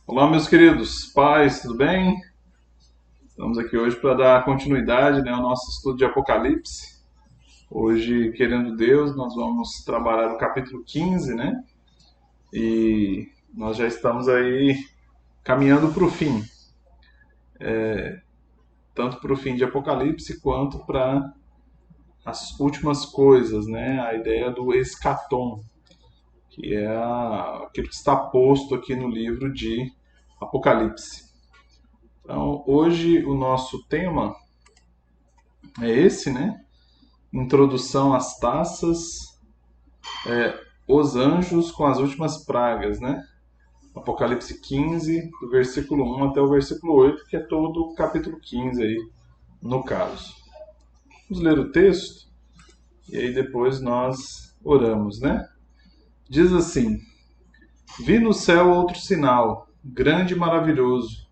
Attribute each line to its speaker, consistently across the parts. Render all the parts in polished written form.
Speaker 1: Olá, meus queridos pais, tudo bem? Estamos aqui hoje para dar continuidade, ao nosso estudo de Apocalipse. Hoje, querendo Deus, nós vamos trabalhar o capítulo 15, né? E nós já estamos aí caminhando para o fim, tanto para o fim de Apocalipse quanto para as últimas coisas, né? A ideia do escatom, que é aquilo que está posto aqui no livro de Apocalipse. Então, hoje o nosso tema é esse, né? Introdução às taças, os anjos com as últimas pragas, né? Apocalipse 15, do versículo 1 até o versículo 8, que é todo o capítulo 15 aí, no caso. Vamos ler o texto e aí depois nós oramos, né? Diz assim: Vi no céu outro sinal, grande e maravilhoso,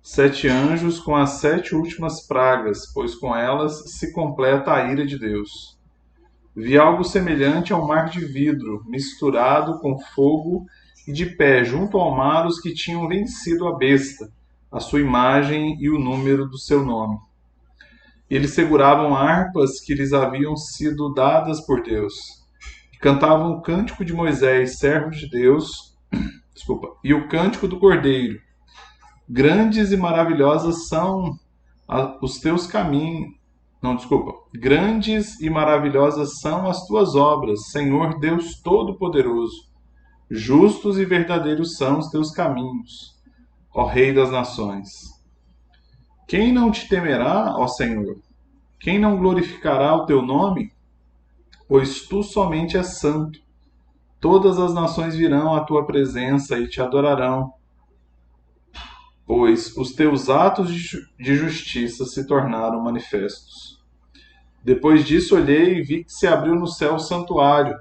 Speaker 1: 7 anjos com as 7 últimas pragas, pois com elas se completa a ira de Deus. Vi algo semelhante a um mar de vidro, misturado com fogo, e de pé junto ao mar os que tinham vencido a besta, a sua imagem e o número do seu nome. Eles seguravam harpas que lhes haviam sido dadas por Deus, e cantavam o cântico de Moisés, servo de Deus, e o cântico do Cordeiro. Grandes e maravilhosas são os teus caminhos. Não, desculpa. Grandes e maravilhosas são as tuas obras, Senhor Deus Todo-Poderoso. Justos e verdadeiros são os teus caminhos, ó Rei das Nações. Quem não te temerá, ó Senhor? Quem não glorificará o teu nome? Pois tu somente és santo. Todas as nações virão à tua presença e te adorarão, pois os teus atos de justiça se tornaram manifestos. Depois disso olhei e vi que se abriu no céu o santuário,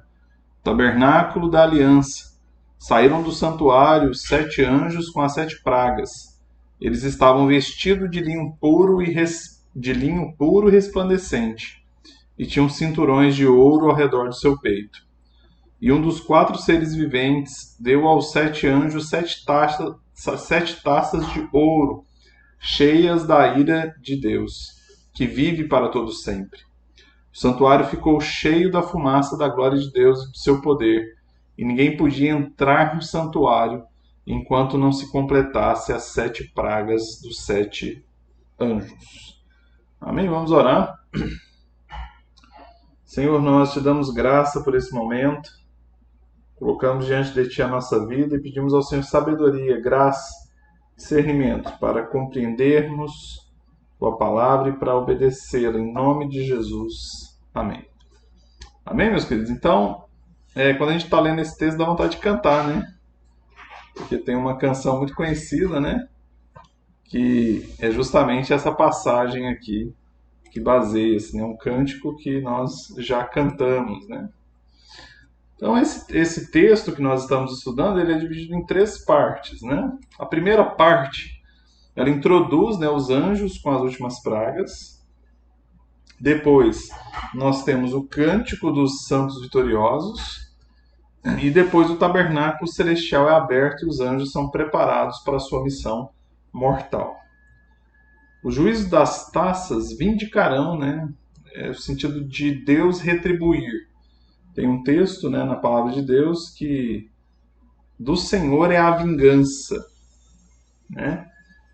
Speaker 1: tabernáculo da aliança. Saíram do santuário 7 anjos com as 7 pragas. Eles estavam vestidos de linho puro e resplandecente, e tinham cinturões de ouro ao redor do seu peito. E um dos 4 seres viventes deu aos 7 anjos 7 taças de ouro, cheias da ira de Deus, que vive para todo sempre. O santuário ficou cheio da fumaça da glória de Deus e do seu poder, e ninguém podia entrar no santuário enquanto não se completasse as 7 pragas dos 7 anjos. Amém? Vamos orar. Senhor, nós te damos graça por esse momento, colocamos diante de Ti a nossa vida e pedimos ao Senhor sabedoria, graça, discernimento para compreendermos Tua palavra e para obedecê-la, em nome de Jesus. Amém. Amém, meus queridos? Então, quando a gente está lendo esse texto, dá vontade de cantar, né? Porque tem uma canção muito conhecida, né? Que é justamente essa passagem aqui que baseia-se, né? Um cântico que nós já cantamos, né? Então, esse texto que nós estamos estudando, ele é dividido em 3 partes, né? A primeira parte, ela introduz, né, os anjos com as últimas pragas. Depois, nós temos o cântico dos santos vitoriosos. E depois o tabernáculo celestial é aberto e os anjos são preparados para a sua missão mortal. O juízo das taças vindicarão, né, o sentido de Deus retribuir. Tem um texto, né, na palavra de Deus que do Senhor é a vingança, né?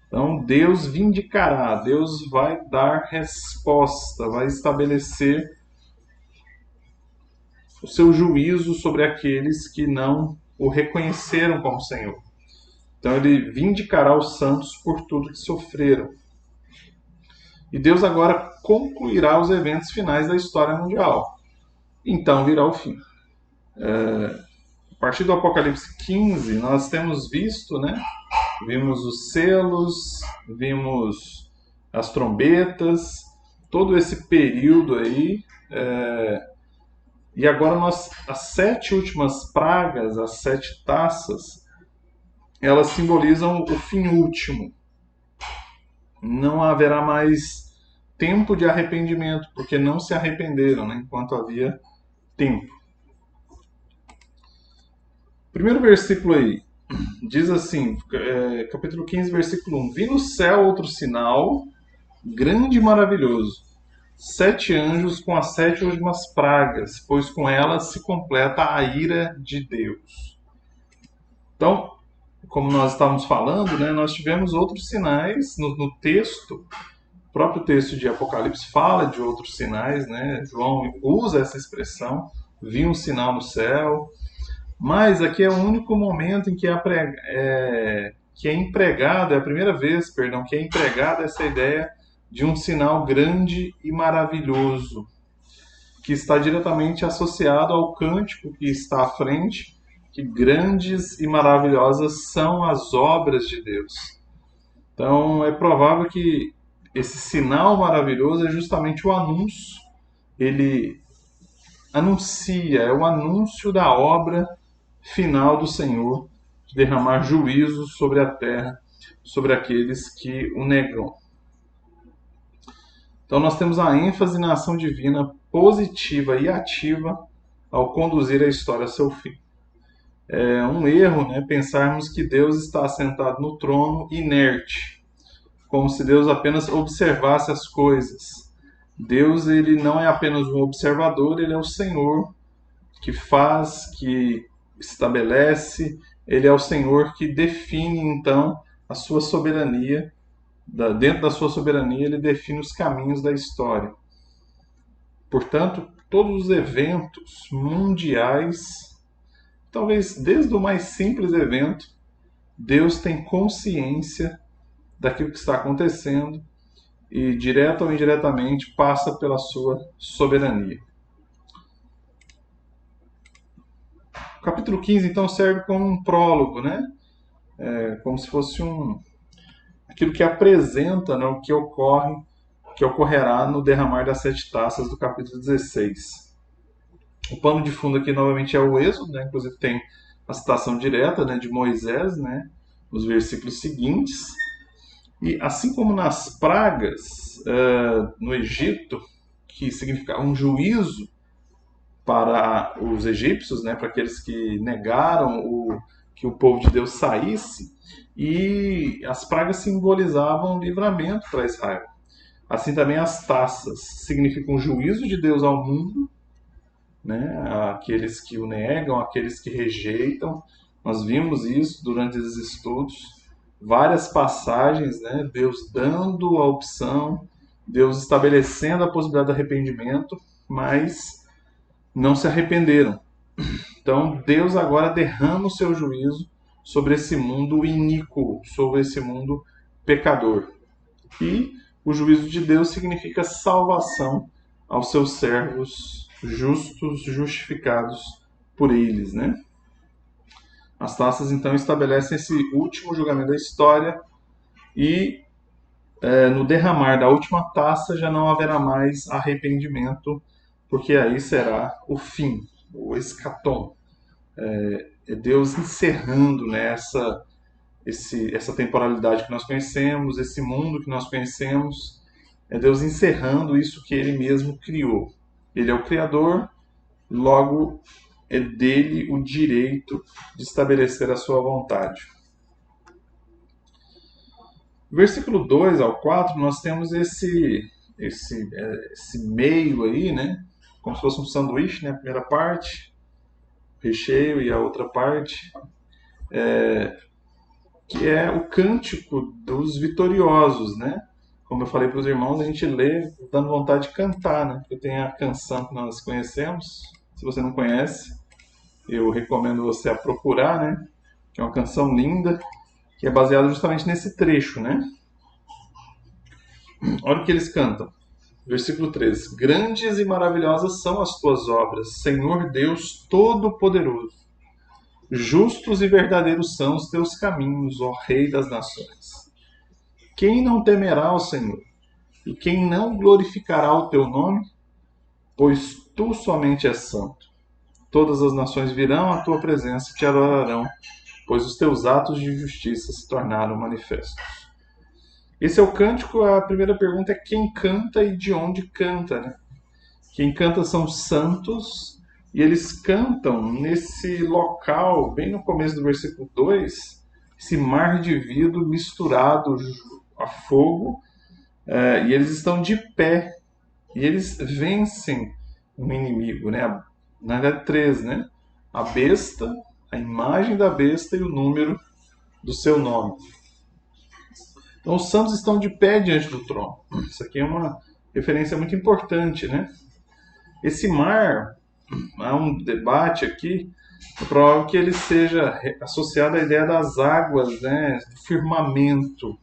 Speaker 1: Então Deus vindicará, Deus vai dar resposta, vai estabelecer o seu juízo sobre aqueles que não o reconheceram como Senhor. Então ele vindicará os santos por tudo que sofreram. E Deus agora concluirá os eventos finais da história mundial. Então virá o fim. A partir do Apocalipse 15, nós temos visto, né? Vimos os selos, vimos as trombetas, todo esse período aí. E agora as 7 últimas pragas, as 7 taças, elas simbolizam o fim último. Não haverá mais tempo de arrependimento, porque não se arrependeram, né, enquanto havia tempo. Primeiro versículo aí. Diz assim, capítulo 15, versículo 1: Vi no céu outro sinal, grande e maravilhoso, 7 anjos com as 7 últimas pragas, pois com elas se completa a ira de Deus. Então, como nós estávamos falando, né, nós tivemos outros sinais no texto. O próprio texto de Apocalipse fala de outros sinais, né? João usa essa expressão, vi um sinal no céu, mas aqui é o único momento em que que é empregado, é a primeira vez, perdão, que é empregada essa ideia de um sinal grande e maravilhoso, que está diretamente associado ao cântico que está à frente, que grandes e maravilhosas são as obras de Deus. Então é provável que esse sinal maravilhoso é justamente o anúncio. Ele anuncia, é o anúncio da obra final do Senhor, de derramar juízo sobre a terra, sobre aqueles que o negam. Então nós temos a ênfase na ação divina positiva e ativa ao conduzir a história a seu fim. É um erro, né, pensarmos que Deus está assentado no trono inerte, como se Deus apenas observasse as coisas. Deus, ele não é apenas um observador, ele é o Senhor que faz, que estabelece, ele é o Senhor que define então a sua soberania. Dentro da sua soberania, ele define os caminhos da história. Portanto, todos os eventos mundiais, talvez desde o mais simples evento, Deus tem consciência daquilo que está acontecendo e, direta ou indiretamente, passa pela sua soberania. O capítulo 15, então, serve como um prólogo, né? Como se fosse aquilo que apresenta, né, o que ocorrerá no derramar das 7 taças do capítulo 16. O pano de fundo aqui, novamente, é o Êxodo, né? Inclusive tem a citação direta, né, de Moisés, né, nos versículos seguintes. E assim como nas pragas no Egito, que significava um juízo para os egípcios, né, para aqueles que negaram que o povo de Deus saísse, e as pragas simbolizavam um livramento para Israel. Assim também as taças significam o juízo de Deus ao mundo, né, aqueles que o negam, aqueles que rejeitam. Nós vimos isso durante esses estudos, várias passagens, né, Deus dando a opção, Deus estabelecendo a possibilidade de arrependimento, mas não se arrependeram. Então Deus agora derrama o seu juízo sobre esse mundo iníquo, sobre esse mundo pecador. E o juízo de Deus significa salvação aos seus servos justos, justificados por eles, né? As taças então estabelecem esse último julgamento da história e no derramar da última taça já não haverá mais arrependimento, porque aí será o fim, o escatom. É Deus encerrando, né, essa temporalidade que nós conhecemos, esse mundo que nós conhecemos. É Deus encerrando isso que Ele mesmo criou. Ele é o Criador, logo é dele o direito de estabelecer a sua vontade. Versículo 2 ao 4, nós temos esse meio aí, né? Como se fosse um sanduíche, né? A primeira parte, recheio, e a outra parte, que é o cântico dos vitoriosos, né? Como eu falei para os irmãos, a gente lê dando vontade de cantar, né? Porque tem a canção que nós conhecemos. Se você não conhece, eu recomendo você a procurar, né? Que é uma canção linda, que é baseada justamente nesse trecho, né? Olha o que eles cantam. Versículo 3. Grandes e maravilhosas são as tuas obras, Senhor Deus Todo-Poderoso. Justos e verdadeiros são os teus caminhos, ó Rei das nações. Quem não temerá ao Senhor? E quem não glorificará o teu nome? Pois tu somente és santo. Todas as nações virão à tua presença e te adorarão, pois os teus atos de justiça se tornaram manifestos. Esse é o cântico. A primeira pergunta é quem canta e de onde canta, né? Quem canta são santos, E eles cantam nesse local, bem no começo do versículo 2, esse mar de vidro misturado a fogo, e eles estão de pé, e eles vencem um inimigo, né? Na verdade, três, né? A besta, a imagem da besta e o número do seu nome. Então, os santos estão de pé diante do trono. Isso aqui é uma referência muito importante, né? Esse mar, há um debate aqui, é provável que ele seja associado à ideia das águas, né? Do firmamento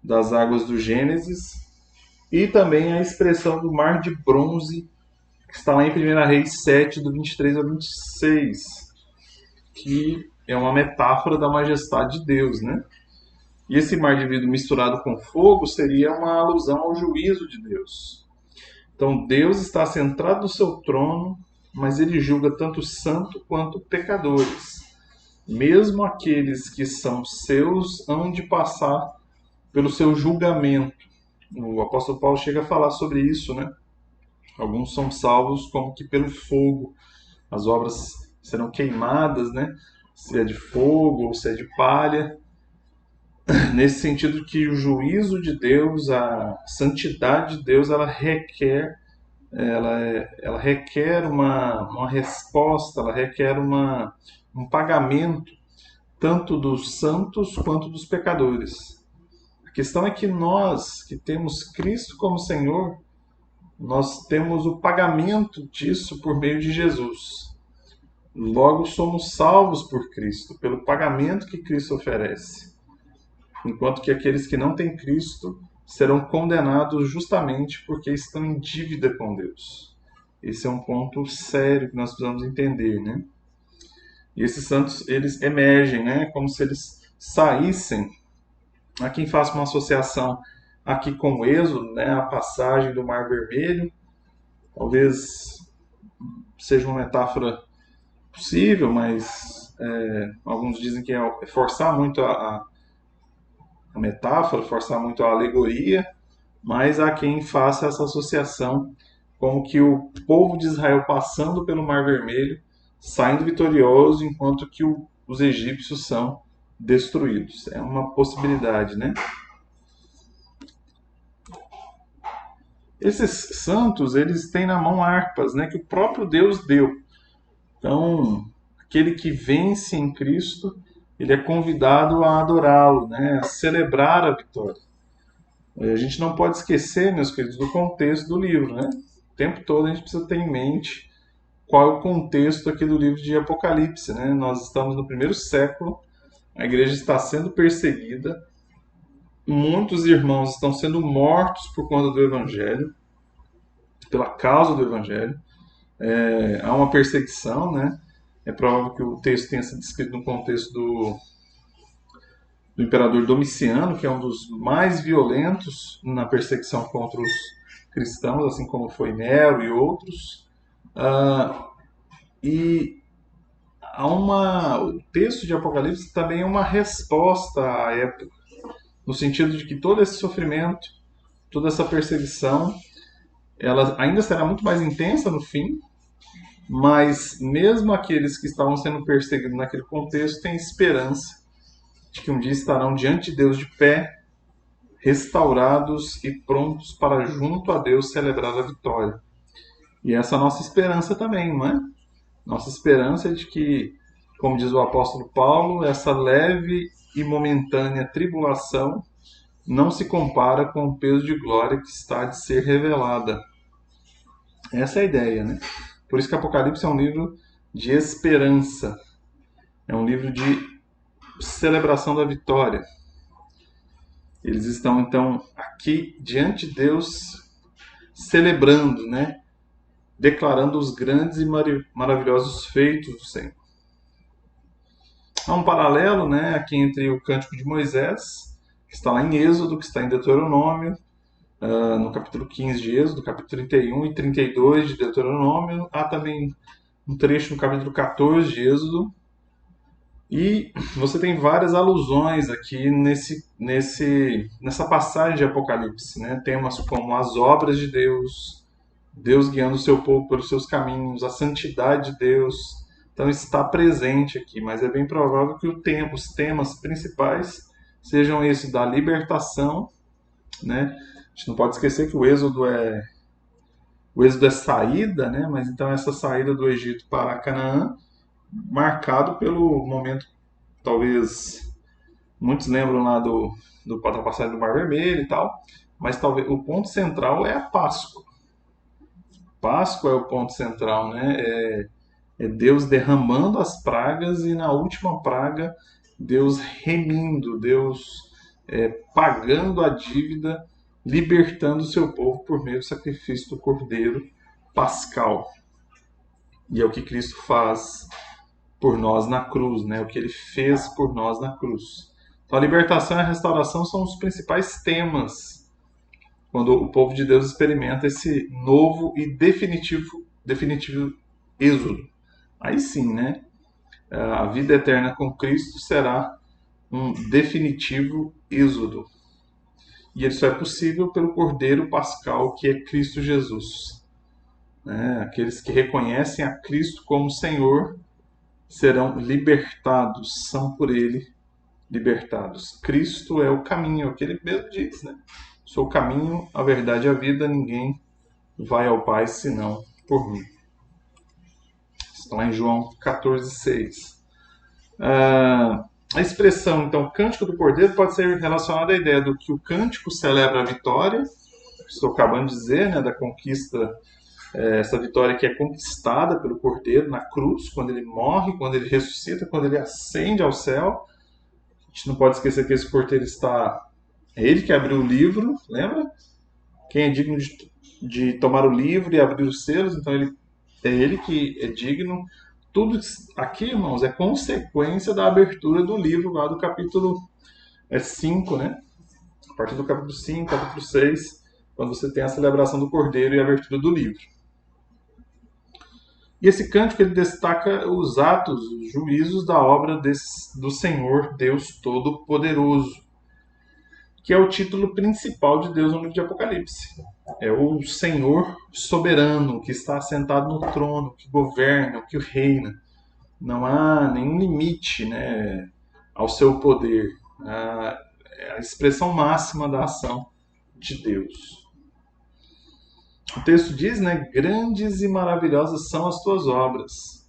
Speaker 1: das águas do Gênesis, e também a expressão do mar de bronze, que está lá em 1 Reis 7, do 23 ao 26, que é uma metáfora da majestade de Deus, né? E esse mar de vidro misturado com fogo seria uma alusão ao juízo de Deus. Então Deus está centrado no seu trono, mas ele julga tanto santo quanto pecadores. Mesmo aqueles que são seus hão de passar pelo seu julgamento. O apóstolo Paulo chega a falar sobre isso, né? Alguns são salvos como que pelo fogo. As obras serão queimadas, né? Se é de fogo ou se é de palha. Nesse sentido que o juízo de Deus, a santidade de Deus, ela requer uma resposta, ela requer um pagamento tanto dos santos quanto dos pecadores. A questão é que nós, que temos Cristo como Senhor, nós temos o pagamento disso por meio de Jesus. Logo, somos salvos por Cristo, pelo pagamento que Cristo oferece. Enquanto que aqueles que não têm Cristo serão condenados justamente porque estão em dívida com Deus. Esse é um ponto sério que nós precisamos entender, né? E esses santos, eles emergem, né? Como se eles saíssem. Há quem faça uma associação aqui com o Êxodo, né? A passagem do Mar Vermelho. Talvez seja uma metáfora possível, mas alguns dizem que é forçar muito a metáfora, forçar muito a alegoria, mas há quem faça essa associação como que o povo de Israel passando pelo Mar Vermelho, saindo vitorioso, enquanto que os egípcios são destruídos. É uma possibilidade, né? Esses santos, eles têm na mão harpas, né, que o próprio Deus deu. Então, aquele que vence em Cristo, ele é convidado a adorá-lo, né, a celebrar a vitória. A gente não pode esquecer, meus queridos, do contexto do livro, né? O tempo todo a gente precisa ter em mente qual é o contexto aqui do livro de Apocalipse, né? Nós estamos no primeiro século, a igreja está sendo perseguida, muitos irmãos estão sendo mortos por conta do Evangelho, pela causa do Evangelho. Há uma perseguição, né? É provável que o texto tenha sido escrito no contexto do imperador Domiciano, que é um dos mais violentos na perseguição contra os cristãos, assim como foi Nero e outros. E o texto de Apocalipse também é uma resposta à época, no sentido de que todo esse sofrimento, toda essa perseguição, ela ainda será muito mais intensa no fim, mas mesmo aqueles que estavam sendo perseguidos naquele contexto têm esperança de que um dia estarão diante de Deus de pé, restaurados e prontos para junto a Deus celebrar a vitória. E essa é a nossa esperança também, não é? Nossa esperança é de que, como diz o apóstolo Paulo, essa leve e momentânea tribulação não se compara com o peso de glória que está de ser revelada. Essa é a ideia, né? Por isso que Apocalipse é um livro de esperança. É um livro de celebração da vitória. Eles estão, então, aqui diante de Deus, celebrando, né? Declarando os grandes e maravilhosos feitos do Senhor. Há um paralelo, né, aqui entre o Cântico de Moisés, que está lá em Êxodo, que está em Deuteronômio, no capítulo 15 de Êxodo, capítulo 31 e 32 de Deuteronômio. Há também um trecho no capítulo 14 de Êxodo. E você tem várias alusões aqui nessa passagem de Apocalipse, né? Temas como as obras de Deus, Deus guiando o seu povo pelos seus caminhos, a santidade de Deus. Então está presente aqui, mas é bem provável que os temas principais sejam esses da libertação, né? A gente não pode esquecer que o êxodo é saída, né? Mas então essa saída do Egito para Canaã, marcado pelo momento, talvez muitos lembram lá da passagem do Mar Vermelho e tal, mas talvez o ponto central é a Páscoa. Páscoa é o ponto central, né? É Deus derramando as pragas e na última praga Deus remindo, Deus pagando a dívida, libertando o seu povo por meio do sacrifício do Cordeiro Pascal. E é o que Cristo faz por nós na cruz, né? O que ele fez por nós na cruz. Então a libertação e a restauração são os principais temas quando o povo de Deus experimenta esse novo e definitivo êxodo. Aí sim, né? A vida eterna com Cristo será um definitivo êxodo. E isso é possível pelo Cordeiro Pascal, que é Cristo Jesus. Aqueles que reconhecem a Cristo como Senhor serão libertados, são por Ele libertados. Cristo é o caminho, é o que Ele mesmo diz, né? Sou o caminho, a verdade e a vida, ninguém vai ao Pai senão por mim. Está lá em João 14,6. A expressão, então, cântico do Cordeiro pode ser relacionada à ideia do que o cântico celebra a vitória, estou acabando de dizer, né, da conquista, essa vitória que é conquistada pelo Cordeiro na cruz, quando ele morre, quando ele ressuscita, quando ele ascende ao céu. A gente não pode esquecer que esse Cordeiro é ele que abriu o livro, lembra? Quem é digno de tomar o livro e abrir os selos, então é ele que é digno. Tudo aqui, irmãos, é consequência da abertura do livro lá do capítulo 5, né? A partir do capítulo 5, capítulo 6, quando você tem a celebração do Cordeiro e a abertura do livro. E esse cântico ele destaca os atos, os juízos da obra do Senhor Deus Todo-Poderoso, que é o título principal de Deus no livro de Apocalipse. É o Senhor soberano, que está assentado no trono, que governa, que reina. Não há nenhum limite, né, ao seu poder. É a expressão máxima da ação de Deus. O texto diz, né, grandes e maravilhosas são as tuas obras.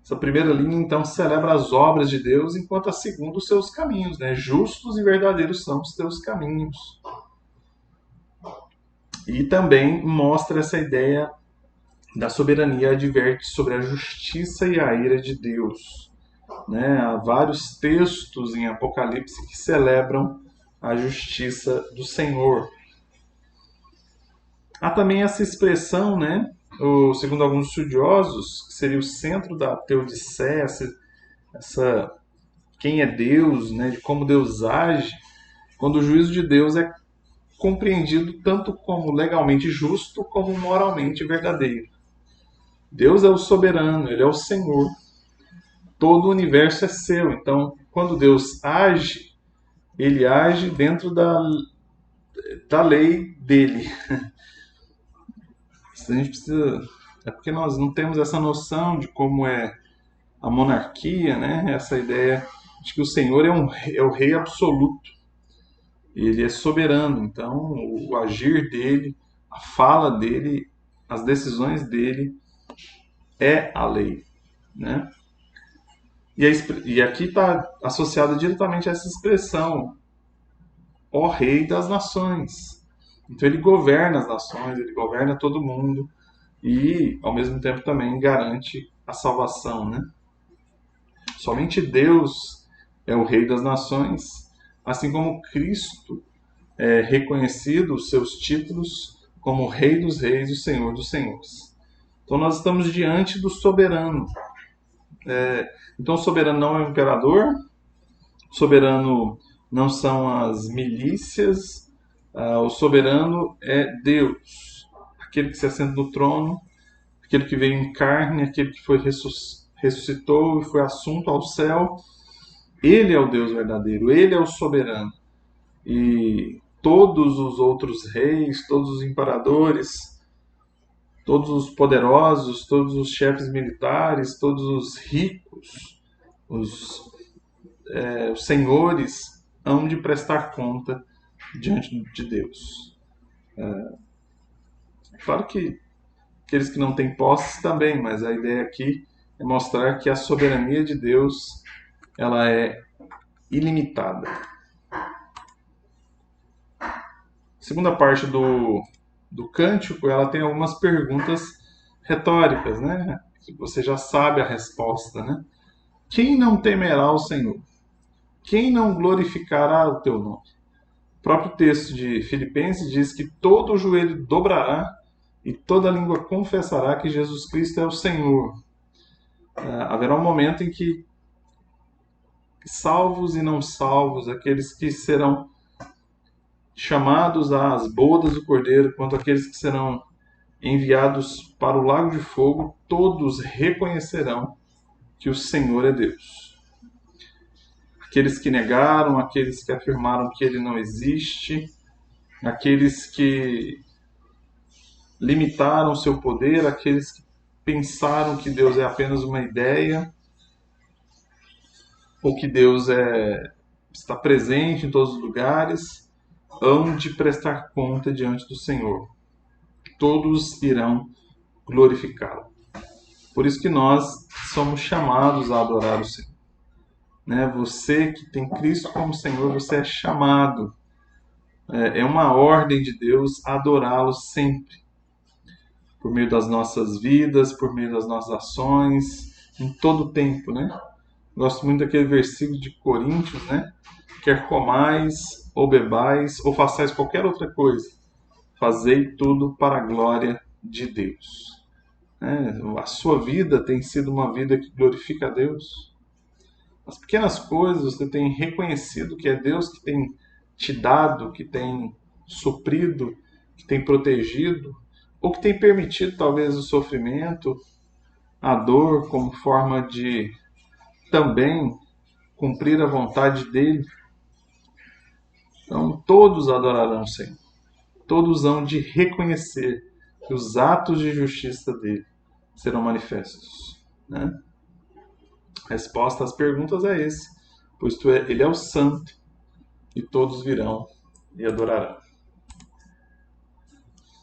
Speaker 1: Essa primeira linha, então, celebra as obras de Deus, enquanto a segunda, os seus caminhos, né? Justos e verdadeiros são os teus caminhos. E também mostra essa ideia da soberania, adverte sobre a justiça e a ira de Deus. Né? Há vários textos em Apocalipse que celebram a justiça do Senhor. Há também essa expressão, né? Segundo alguns estudiosos, que seria o centro da teodiceia, quem é Deus, né? De como Deus age, quando o juízo de Deus é compreendido tanto como legalmente justo como moralmente verdadeiro. Deus é o soberano, Ele é o Senhor. Todo o universo é seu. Então, quando Deus age, Ele age dentro da lei dele. A gente precisa... É porque nós não temos essa noção de como é a monarquia, né? Essa ideia de que o Senhor é o rei absoluto. Ele é soberano, então o agir dele, a fala dele, as decisões dele é a lei, né? E aqui está associada diretamente a essa expressão, ó Rei das Nações. Então ele governa as nações, ele governa todo mundo e, ao mesmo tempo, também garante a salvação, né? Somente Deus é o Rei das Nações, assim como Cristo é reconhecido os seus títulos como Rei dos Reis e Senhor dos Senhores. Então nós estamos diante do soberano. Então o soberano não é o imperador, o soberano não são as milícias, o soberano é Deus, aquele que se assenta no trono, aquele que veio em carne, aquele que ressuscitou e foi assunto ao céu. Ele é o Deus verdadeiro, ele é o soberano. E todos os outros reis, todos os imperadores, todos os poderosos, todos os chefes militares, todos os ricos, os senhores hão de prestar conta diante de Deus. Claro que aqueles que não têm posses também, mas a ideia aqui é mostrar que a soberania de Deus ela é ilimitada. A segunda parte do cântico, ela tem algumas perguntas retóricas, né? Você já sabe a resposta, né? Quem não temerá o Senhor? Quem não glorificará o teu nome? O próprio texto de Filipenses diz que todo joelho dobrará e toda língua confessará que Jesus Cristo é o Senhor. Haverá um momento em que salvos e não salvos, aqueles que serão chamados às bodas do Cordeiro, quanto aqueles que serão enviados para o lago de fogo, todos reconhecerão que o Senhor é Deus. Aqueles que negaram, aqueles que afirmaram que Ele não existe, aqueles que limitaram o seu poder, aqueles que pensaram que Deus é apenas uma ideia, ou que Deus está presente em todos os lugares, hão de prestar conta diante do Senhor. Todos irão glorificá-lo. Por isso que nós somos chamados a adorar o Senhor. Né? Você que tem Cristo como Senhor, você é chamado. É uma ordem de Deus adorá-lo sempre. Por meio das nossas vidas, por meio das nossas ações, em todo o tempo, né? Gosto muito daquele versículo de Coríntios, né? Quer comais, ou bebais, ou façais qualquer outra coisa, fazei tudo para a glória de Deus. A sua vida tem sido uma vida que glorifica a Deus? As pequenas coisas você tem reconhecido que é Deus que tem te dado, que tem suprido, que tem protegido, ou que tem permitido talvez o sofrimento, a dor, como forma de também cumprir a vontade dele. Então todos adorarão o Senhor. Todos hão de reconhecer que os atos de justiça dele serão manifestos. Né? A resposta às perguntas é esse, pois ele é o santo e todos virão e adorarão.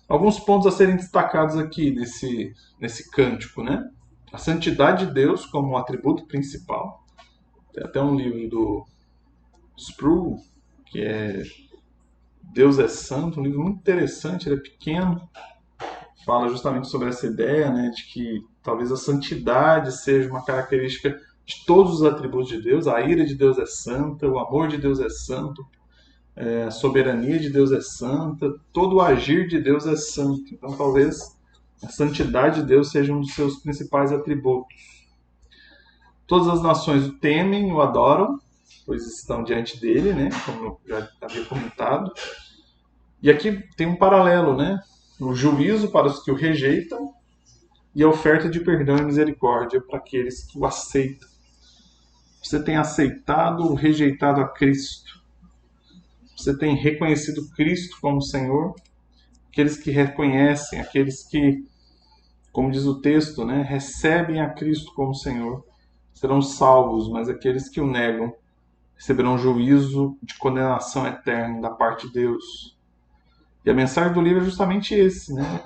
Speaker 1: Alguns pontos a serem destacados aqui nesse cântico, né? A santidade de Deus como um atributo principal. Tem até um livro do Sproul, que é Deus é Santo, um livro muito interessante, ele é pequeno, fala justamente sobre essa ideia, né, de que talvez a santidade seja uma característica de todos os atributos de Deus. A ira de Deus é santa, o amor de Deus é santo, a soberania de Deus é santa, todo o agir de Deus é santo. Então talvez a santidade de Deus seja um dos seus principais atributos. Todas as nações o temem e o adoram, pois estão diante dele, né, como eu já havia comentado. E aqui tem um paralelo, né? O juízo para os que o rejeitam e a oferta de perdão e misericórdia para aqueles que o aceitam. Você tem aceitado ou rejeitado a Cristo? Você tem reconhecido Cristo como Senhor? Aqueles que reconhecem, aqueles que, como diz o texto, né, recebem a Cristo como Senhor, serão salvos, mas aqueles que o negam receberão juízo de condenação eterna da parte de Deus. E a mensagem do livro é justamente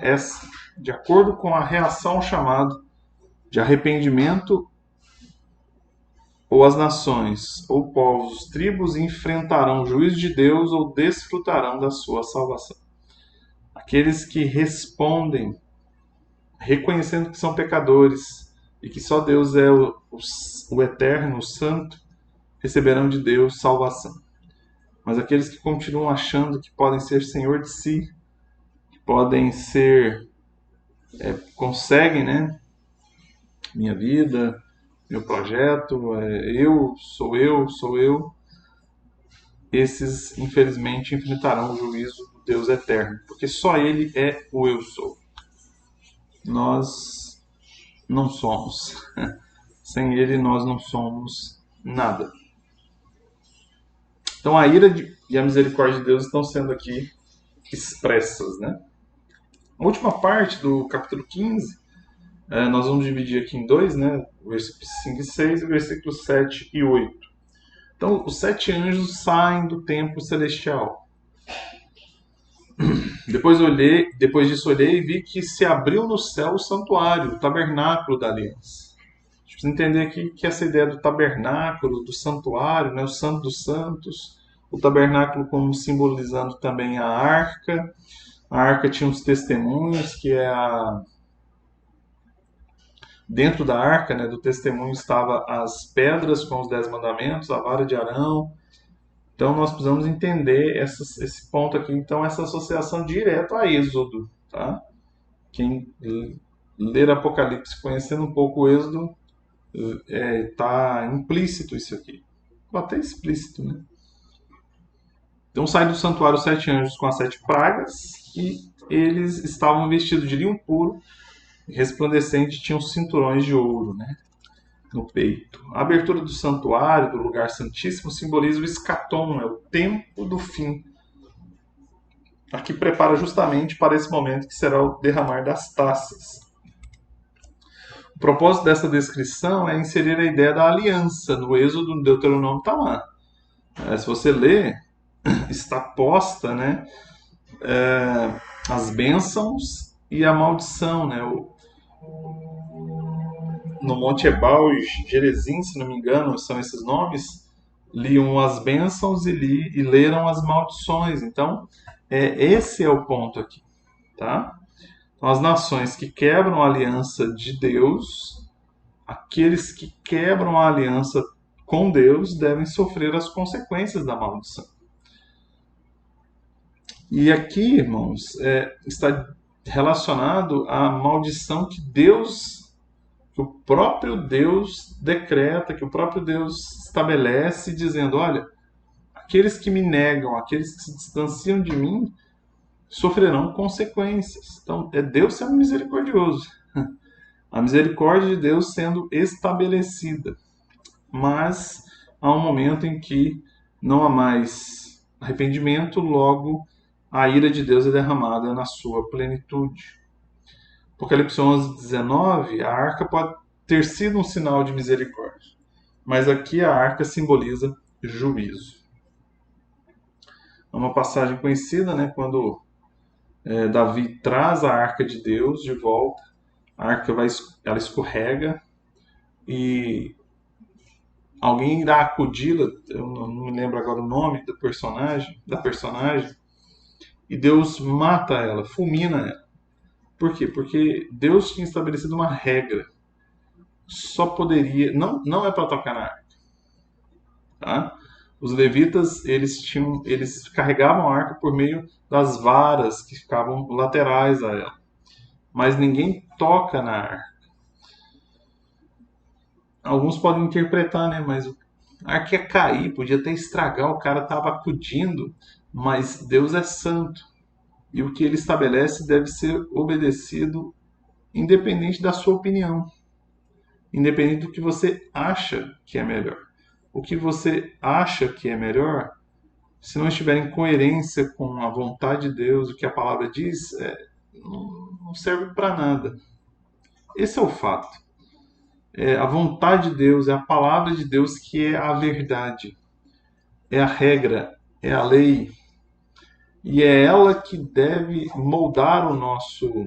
Speaker 1: essa, de acordo com a reação ao chamado de arrependimento, ou as nações, ou povos, tribos enfrentarão o juízo de Deus ou desfrutarão da sua salvação. Aqueles que respondem, reconhecendo que são pecadores e que só Deus é o eterno, o santo, receberão de Deus salvação. Mas aqueles que continuam achando que podem ser senhor de si, que podem ser, conseguem, né? Minha vida, meu projeto, sou eu. Esses, infelizmente, enfrentarão o juízo do Deus eterno, porque só Ele é o eu sou. Nós não somos. Sem Ele nós não somos nada. Então a ira e a misericórdia de Deus estão sendo aqui expressas, né? A última parte do capítulo 15, nós vamos dividir aqui em dois, né? Versículos 5 e 6 e versículos 7 e 8. Então, os 7 anjos saem do templo celestial. Depois disso olhei e vi que se abriu no céu o santuário, o tabernáculo da aliança. A gente precisa entender aqui que essa ideia do tabernáculo, do santuário, né, o santo dos santos, o tabernáculo como simbolizando também a arca. A arca tinha os testemunhos, que é dentro da arca, né, do testemunho estava as pedras com os 10 mandamentos, a vara de Arão. Então nós precisamos entender esse ponto aqui, então essa associação direta a Êxodo, tá? Quem ler Apocalipse conhecendo um pouco o Êxodo, tá implícito isso aqui, ou até explícito, né? Então sai do santuário 7 anjos com as 7 pragas e eles estavam vestidos de linho puro, resplandecente, tinham cinturões de ouro, né, no peito. A abertura do santuário, do lugar santíssimo, simboliza o escatom, o tempo do fim. Aqui prepara justamente para esse momento que será o derramar das taças. O propósito dessa descrição é inserir a ideia da aliança. No Êxodo, no Deuteronômio está lá. Se você ler, está posta, né, as bênçãos e a maldição, né? No Monte Ebal e Gerezim, se não me engano, são esses nomes, liam as bênçãos e leram as maldições. Então, esse é o ponto aqui, tá? Então, as nações que quebram a aliança de Deus, aqueles que quebram a aliança com Deus, devem sofrer as consequências da maldição. E aqui, irmãos, está relacionado à maldição que o próprio Deus decreta, que o próprio Deus estabelece, dizendo: olha, aqueles que me negam, aqueles que se distanciam de mim, sofrerão consequências. Então, é Deus sendo misericordioso. A misericórdia de Deus sendo estabelecida. Mas há um momento em que não há mais arrependimento, logo a ira de Deus é derramada na sua plenitude. Apocalipse 11:19, a arca pode ter sido um sinal de misericórdia, mas aqui a arca simboliza juízo. É uma passagem conhecida, né, quando Davi traz a arca de Deus de volta, a arca ela escorrega e alguém irá acudi-la, eu não me lembro agora o nome da personagem, e Deus mata ela, fulmina ela. Por quê? Porque Deus tinha estabelecido uma regra. Só poderia... Não é para tocar na arca. Tá? Os levitas, eles carregavam a arca por meio das varas que ficavam laterais a ela. Mas ninguém toca na arca. Alguns podem interpretar, né? Mas a arca ia cair, podia até estragar, o cara estava acudindo. Mas Deus é santo. E o que ele estabelece deve ser obedecido independente da sua opinião, independente do que você acha que é melhor. O que você acha que é melhor, se não estiver em coerência com a vontade de Deus, o que a palavra diz, não serve para nada. Esse é o fato. A vontade de Deus, é a palavra de Deus que é a verdade, é a regra, é a lei. E é ela que deve moldar o nosso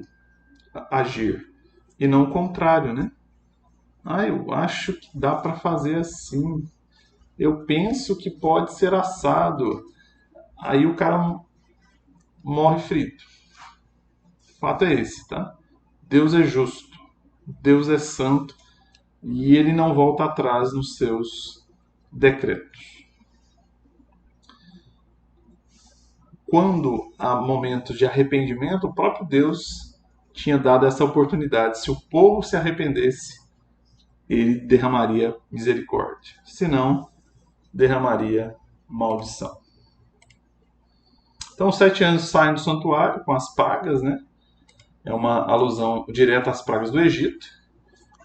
Speaker 1: agir. E não o contrário, né? Eu acho que dá para fazer assim. Eu penso que pode ser assado. Aí o cara morre frito. O fato é esse, tá? Deus é justo. Deus é santo. E ele não volta atrás nos seus decretos. Quando há momentos de arrependimento, o próprio Deus tinha dado essa oportunidade. Se o povo se arrependesse, ele derramaria misericórdia. Se não, derramaria maldição. Então, os 7 anjos saem do santuário com as pragas, né? É uma alusão direta às pragas do Egito.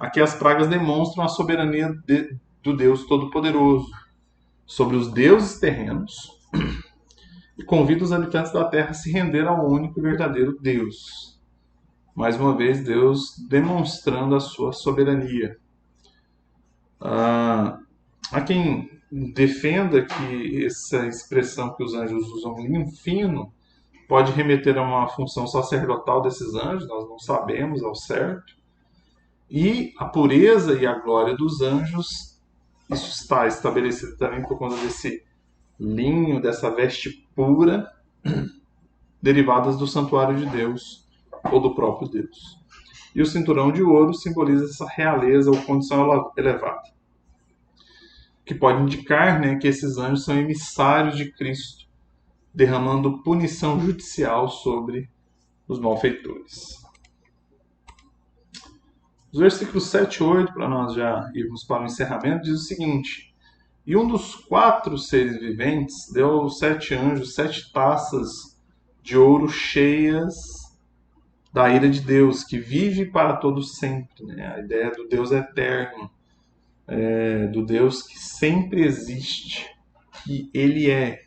Speaker 1: Aqui as pragas demonstram a soberania do Deus Todo-Poderoso sobre os deuses terrenos e convida os habitantes da terra a se render ao único e verdadeiro Deus. Mais uma vez, Deus demonstrando a sua soberania. Há quem defenda que essa expressão que os anjos usam, linho fino, pode remeter a uma função sacerdotal desses anjos, nós não sabemos ao certo. E a pureza e a glória dos anjos, isso está estabelecido também por conta desse linho, dessa veste pura, derivadas do santuário de Deus ou do próprio Deus. E o cinturão de ouro simboliza essa realeza ou condição elevada, que pode indicar, né, que esses anjos são emissários de Cristo, derramando punição judicial sobre os malfeitores. Os versículos 7 e 8, para nós já irmos para o encerramento, diz o seguinte: E um dos 4 seres viventes deu aos 7 anjos 7 taças de ouro cheias da ira de Deus, que vive para todo sempre. Né? A ideia do Deus eterno, do Deus que sempre existe, que Ele é.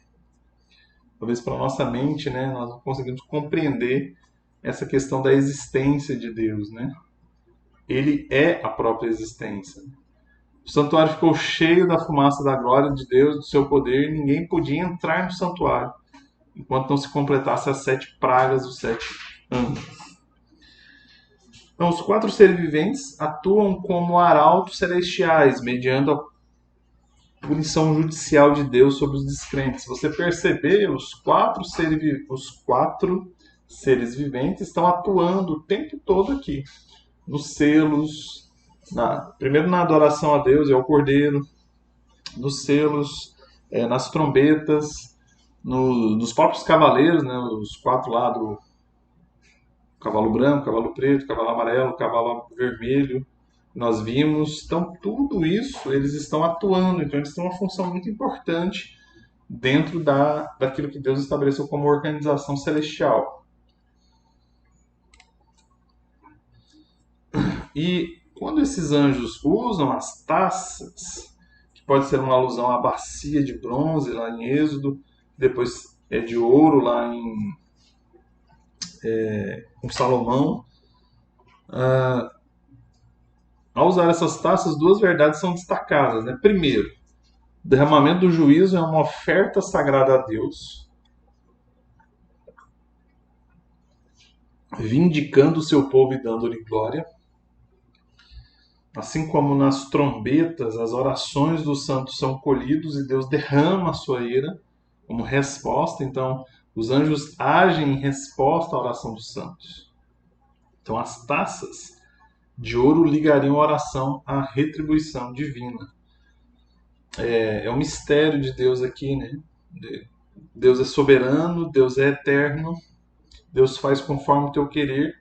Speaker 1: Talvez para a nossa mente, né, nós não conseguimos compreender essa questão da existência de Deus. Né? Ele é a própria existência. O santuário ficou cheio da fumaça da glória de Deus, do seu poder, e ninguém podia entrar no santuário enquanto não se completasse as 7 pragas dos 7 anjos. Então, os 4 seres viventes atuam como arautos celestiais, mediando a punição judicial de Deus sobre os descrentes. Se você perceber, os 4 seres viventes estão atuando o tempo todo aqui, nos selos, primeiro na adoração a Deus e ao Cordeiro, nos selos, nas trombetas, nos próprios cavaleiros, né, os 4 lá do cavalo branco, cavalo preto, cavalo amarelo, cavalo vermelho, nós vimos. Então, tudo isso eles estão atuando, então eles têm uma função muito importante dentro daquilo que Deus estabeleceu como organização celestial. E quando esses anjos usam as taças, que pode ser uma alusão à bacia de bronze lá em Êxodo, depois é de ouro lá em Salomão, ao usar essas taças, 2 verdades são destacadas. Né? Primeiro, o derramamento do juízo é uma oferta sagrada a Deus, vindicando o seu povo e dando-lhe glória. Assim como nas trombetas, as orações dos santos são colhidas e Deus derrama a sua ira como resposta. Então, os anjos agem em resposta à oração dos santos. Então, as taças de ouro ligariam a oração à retribuição divina. É um mistério de Deus aqui, né? Deus é soberano, Deus é eterno, Deus faz conforme o teu querer,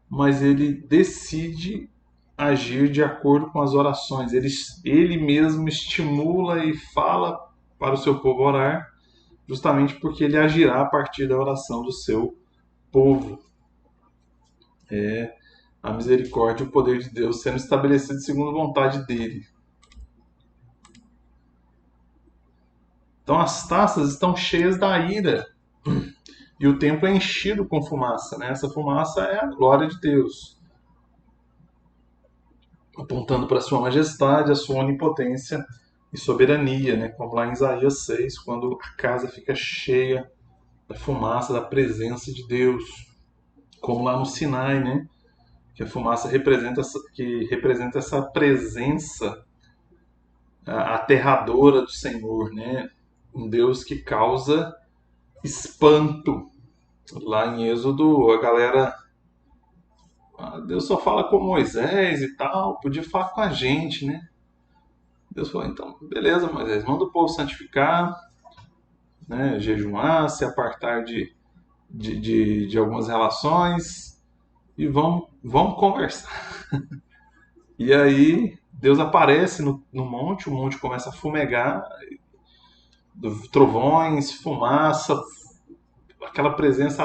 Speaker 1: mas Ele decide agir de acordo com as orações. Ele mesmo estimula e fala para o seu povo orar, justamente porque Ele agirá a partir da oração do seu povo. A misericórdia e o poder de Deus sendo estabelecido segundo a vontade dele. Então as taças estão cheias da ira e o templo é enchido com fumaça. Né? Essa fumaça é a glória de Deus, apontando para a sua majestade, a sua onipotência e soberania, né? Como lá em Isaías 6, quando a casa fica cheia da fumaça da presença de Deus, como lá no Sinai, né? Que a fumaça representa essa presença aterradora do Senhor, né? Um Deus que causa espanto. Lá em Êxodo, a galera, Deus só fala com Moisés e tal, podia falar com a gente, né? Deus falou, então, beleza, Moisés, manda o povo santificar, né, jejuar, se apartar de algumas relações e vamos conversar. E aí Deus aparece no monte, o monte começa a fumegar, trovões, fumaça, aquela presença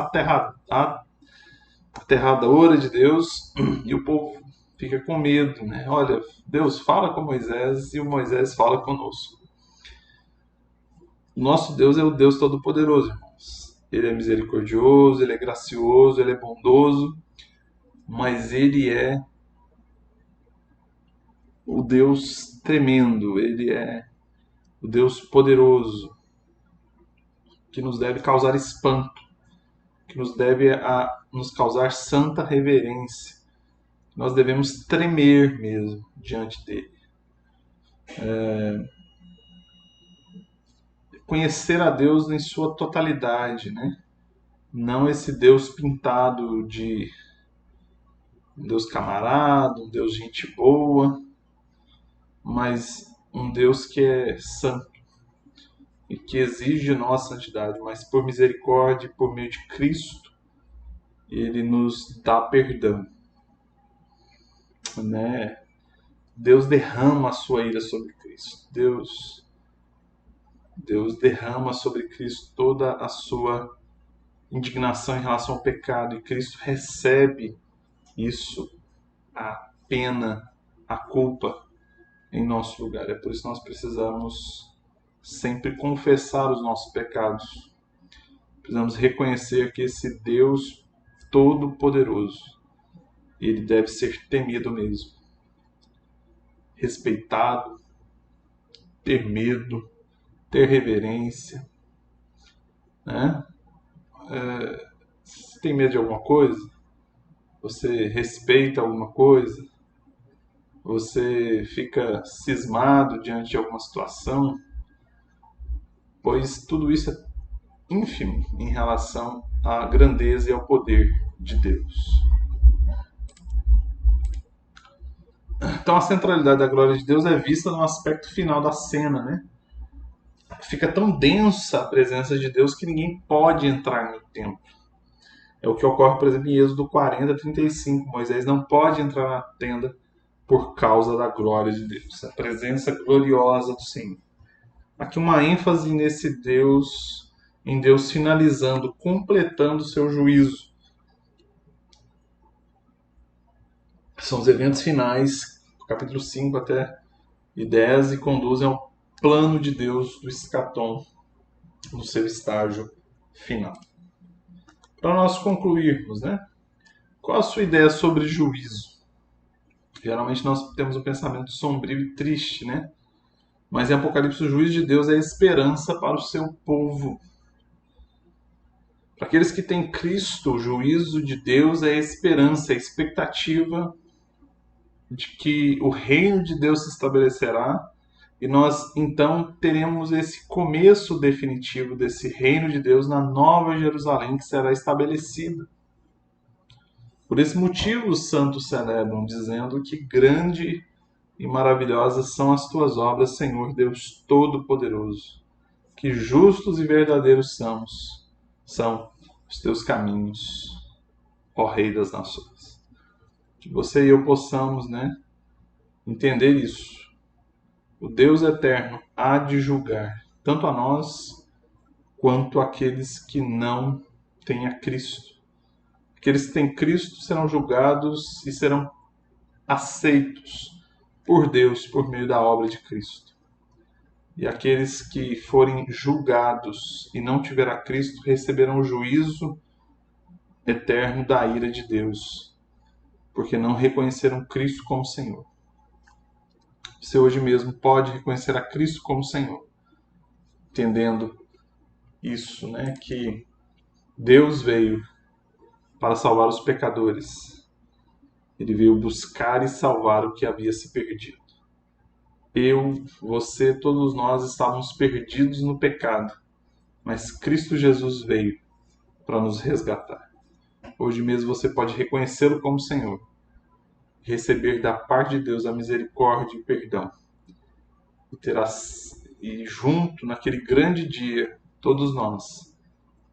Speaker 1: aterradora de Deus, e o povo fica com medo, né? Olha, Deus fala com Moisés e o Moisés fala conosco. O nosso Deus é o Deus Todo-Poderoso, irmãos. Ele é misericordioso, Ele é gracioso, Ele é bondoso. mas Ele é o Deus tremendo, Ele é o Deus poderoso, que nos deve causar espanto, que nos deve nos causar santa reverência. Nós devemos tremer mesmo diante dele. Conhecer a Deus em sua totalidade, né? Não esse Deus pintado de um Deus camarada, um Deus gente boa, mas um Deus que é santo e que exige de nós santidade, mas por misericórdia, por meio de Cristo, ele nos dá perdão, né? Deus derrama a sua ira sobre Cristo. Deus derrama sobre Cristo toda a sua indignação em relação ao pecado, e Cristo recebe isso, a pena, a culpa em nosso lugar. É por isso que nós precisamos sempre confessar os nossos pecados. Precisamos reconhecer que esse Deus todo-poderoso, ele deve ser temido mesmo, respeitado, ter medo, ter reverência, né? Se tem medo de alguma coisa, você respeita alguma coisa, você fica cismado diante de alguma situação, pois tudo isso é ínfimo em relação à grandeza e ao poder de Deus. Então a centralidade da glória de Deus é vista no aspecto final da cena, né? Fica tão densa a presença de Deus que ninguém pode entrar no templo. É o que ocorre, por exemplo, em Êxodo 40, 35. Moisés não pode entrar na tenda por causa da glória de Deus, a presença gloriosa do Senhor. Aqui uma ênfase nesse Deus, em Deus finalizando, completando o seu juízo. São os eventos finais, capítulo 5 até 10, e conduzem ao plano de Deus do escatom no seu estágio final. Para nós concluirmos, né? Qual a sua ideia sobre juízo? Geralmente nós temos um pensamento sombrio e triste, né? Mas em Apocalipse o juízo de Deus é a esperança para o seu povo. Para aqueles que têm Cristo, o juízo de Deus é a esperança, a expectativa de que o reino de Deus se estabelecerá e nós então teremos esse começo definitivo desse reino de Deus na Nova Jerusalém que será estabelecida. Por esse motivo os santos celebram, dizendo que grande e maravilhosas são as tuas obras, Senhor Deus Todo-Poderoso. Que justos e verdadeiros são os teus caminhos, ó Rei das Nações. Que você e eu possamos, né, entender isso. O Deus eterno há de julgar tanto a nós quanto aqueles que não têm a Cristo. Aqueles que têm Cristo serão julgados e serão aceitos por Deus por meio da obra de Cristo. E aqueles que forem julgados e não tiverem a Cristo receberão o juízo eterno da ira de Deus, porque não reconheceram Cristo como Senhor. Você hoje mesmo pode reconhecer a Cristo como Senhor, entendendo isso, né? Que Deus veio para salvar os pecadores. Ele veio buscar e salvar o que havia se perdido. Eu, você, todos nós estávamos perdidos no pecado, mas Cristo Jesus veio para nos resgatar. Hoje mesmo você pode reconhecê-lo como Senhor, receber da parte de Deus a misericórdia e o perdão. E junto, naquele grande dia, todos nós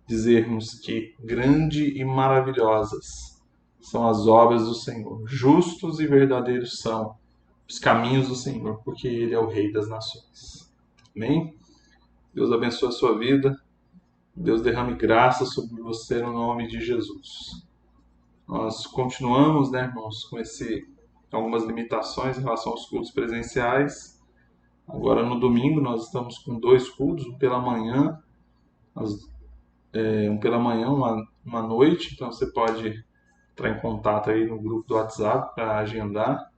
Speaker 1: dizermos que grande e maravilhosas são as obras do Senhor. Justos e verdadeiros são os caminhos do Senhor, porque Ele é o Rei das Nações. Amém? Deus abençoe a sua vida. Deus derrame graça sobre você no nome de Jesus. Nós continuamos, né, irmãos, com algumas limitações em relação aos cultos presenciais. Agora no domingo nós estamos com 2 cultos, um pela manhã, uma noite, então você pode entrar em contato aí no grupo do WhatsApp para agendar.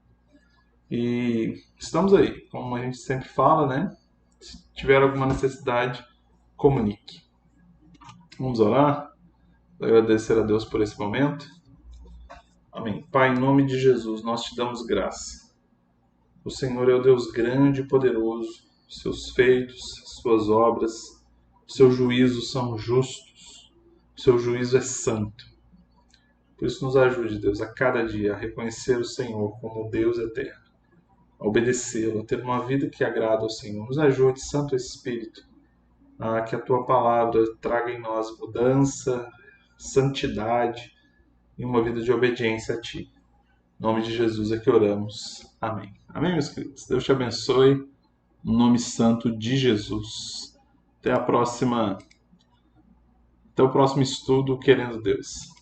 Speaker 1: E estamos aí, como a gente sempre fala, né? Se tiver alguma necessidade, comunique. Vamos orar? Agradecer a Deus por esse momento. Amém. Pai, em nome de Jesus, nós te damos graça. O Senhor é o Deus grande e poderoso. Seus feitos, suas obras, seus juízos são justos. Seu juízo é santo. Por isso nos ajude, Deus, a cada dia a reconhecer o Senhor como Deus eterno, a obedecê-lo, a ter uma vida que agrada ao Senhor. Nos ajude, Santo Espírito, a que a Tua palavra traga em nós mudança, santidade e uma vida de obediência a Ti. Em nome de Jesus é que oramos. Amém. Amém, meus queridos. Deus te abençoe. No nome santo de Jesus. Até a próxima. Até o próximo estudo, querendo Deus.